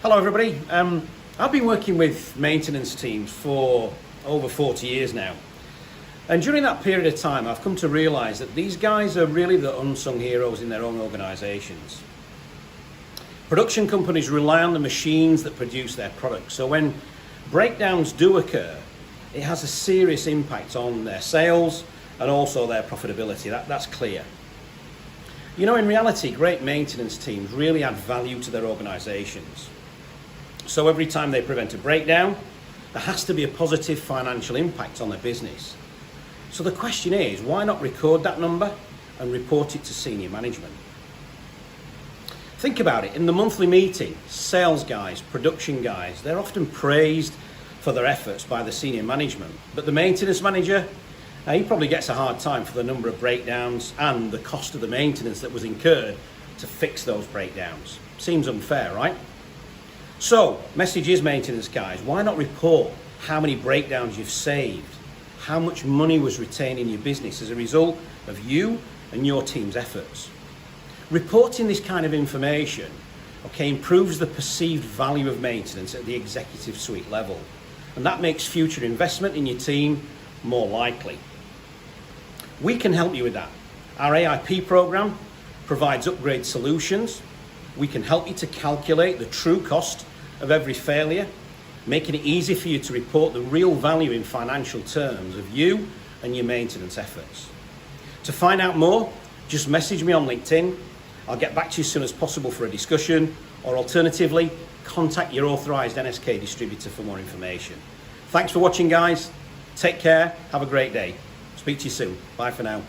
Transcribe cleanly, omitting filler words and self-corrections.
Hello everybody. I've been working with maintenance teams for over 40 years now. And during that period of time, I've come to realise that these guys are really the unsung heroes in their own organisations. Production companies rely on the machines that produce their products. So when breakdowns do occur, it has a serious impact on their sales and also their profitability. That's clear. You know, in reality, great maintenance teams really add value to their organisations. So every time they prevent a breakdown, there has to be a positive financial impact on their business. So the question is, why not record that number and report it to senior management? Think about it. In the monthly meeting, sales guys, production guys, they're often praised for their efforts by the senior management. But the maintenance manager, he probably gets a hard time for the number of breakdowns and the cost of the maintenance that was incurred to fix those breakdowns. Seems unfair, right? So, message is, maintenance guys, why not report how many breakdowns you've saved, how much money was retained in your business as a result of you and your team's efforts. Reporting this kind of information, improves the perceived value of maintenance at the executive suite level, and that makes future investment in your team more likely. We can help you with that. Our AIP program provides upgrade solutions. We can help you to calculate the true cost of every failure, making it easy for you to report the real value in financial terms of you and your maintenance efforts. To find out more, just message me on LinkedIn. I'll get back to you as soon as possible for a discussion, or alternatively, contact your authorised NSK distributor for more information. Thanks for watching, guys. Take care. Have a great day. Speak to you soon. Bye for now.